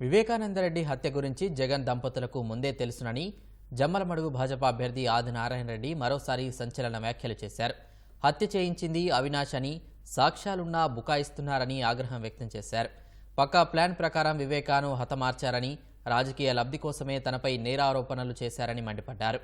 వివేకానందరెడ్డి హత్య గురించి జగన్ దంపతులకు ముందే తెలుసునని జమ్మలమడుగు భాజపా అభ్యర్థి ఆది నారాయణ రెడ్డి మరోసారి సంచలన వ్యాఖ్యలు చేశారు. హత్య చేయించింది అవినాష్ అని, సాక్ష్యాలున్నా బుకాయిస్తున్నారని ఆగ్రహం వ్యక్తం చేశారు. పక్కా ప్లాన్ ప్రకారం వివేకాను హతమార్చారని, రాజకీయ లబ్ధి కోసమే తనపై నేరారోపణలు చేశారని మండిపడ్డారు.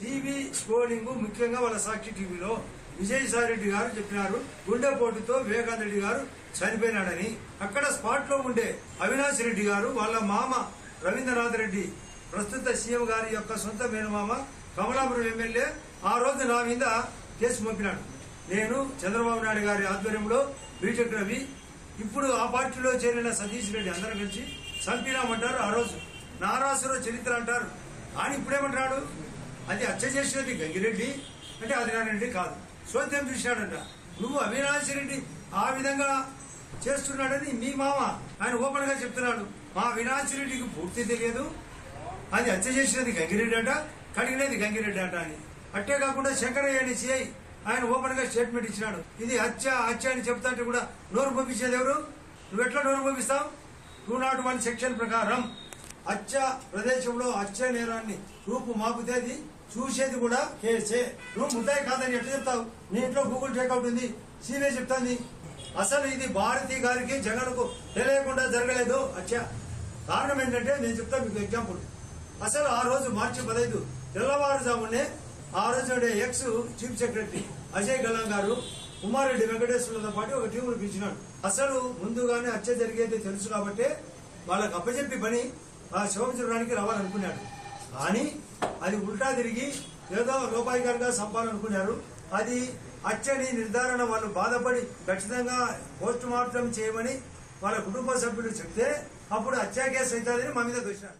టీవీ స్క్రోలింగ్ ముఖ్యంగా వాళ్ళ సాక్షి టీవీలో విజయసాయి రెడ్డి గారు చెప్పినారు గుండెపోటుతో వివేకానంద రెడ్డి గారు చనిపోయినాడని. అక్కడ స్పాట్ లో ఉండే అవినాష్ రెడ్డి గారు వాళ్ళ మామ రవీంద్రనాథ్ రెడ్డి ప్రస్తుత సీఎం గారి యొక్క సొంత మేనమామ కమలాపురం ఎమ్మెల్యే ఆ రోజు నా మీద కేసు మోపినాడు. నేను చంద్రబాబు నాయుడు గారి ఆధ్వర్యంలో బీటెక్ రవి, ఇప్పుడు ఆ పార్టీలో చేరిన సతీష్ రెడ్డి అందరం కలిసి చంపినామంటారు. ఆ రోజు నారాసుర చరిత్ర అంటారు. కానీ ఇప్పుడేమంటాడు, అది హత్య చేసినది గంగిరెడ్డి అంటే ఆదినారాయణ కాదు, సోద్యం చూశాడంట. నువ్వు అవినాష్ రెడ్డి ఆ విధంగా చేస్తున్నాడని మీ మామ ఆయన ఓపెన్ గా చెప్తున్నాడు. మా అవినాష్ రెడ్డికి పూర్తి తెలియదు, అది హత్య చేసినది గంగిరెడ్డి అంట, కడిగినది గంగిరెడ్డి అంట అని. అట్టే కాకుండా శంకరయ్య అని సిఐ ఆయన ఓపెన్ గా స్టేట్మెంట్ ఇచ్చినాడు. ఇది హత్య హత్య అని చెప్తాంటే కూడా నోరు పంపించేది ఎవరు? నువ్వు ఎట్లా నోరు పంపిస్తావు? 201 సెక్షన్ ప్రకారం హత్య ప్రదేశంలో హత్య నేరాన్ని రూపు మాపుతేది చూసేది కూడా కేసే. నువ్వు ముద్దాయి కాదని ఎట్లా చెప్తావు? నీ ఇంట్లో గూగుల్ టేక్అవుట్ ఉంది, సీబీఐ చెప్తాంది. అసలు ఇది భారతి గారికి జగన్ కు తెలియకుండా జరగలేదు హత్య. కారణం ఏంటంటే నేను చెప్తాను మీకు ఎగ్జాంపుల్. అసలు ఆ రోజు మార్చి 15 తెల్లవారుజామునే ఆ రోజు ఎక్స్ చీఫ్ సెక్రటరీ అజయ్ గల్లాం గారు కుమారెడ్డి వెంకటేశ్వరులతో పాటు ఒక టీమును పిలిచినాడు. అసలు ముందుగానే హత్య జరిగేది తెలుసు కాబట్టి వాళ్ళకి అప్పచెప్పి పని ఆ శివచూడడానికి రావాలనుకున్నాడు. కానీ అది ఉల్టా తిరిగి ఏదో రూపాయికరంగా సంపాలనుకున్నారు. అది హత్యని నిర్ధారణ వాళ్ళు బాధపడి ఖచ్చితంగా పోస్ట్ మార్టం చేయమని వాళ్ళ కుటుంబ సభ్యులు చెప్తే అప్పుడు హత్యా కేసు అవుతుందని మా మీద దోషినారు.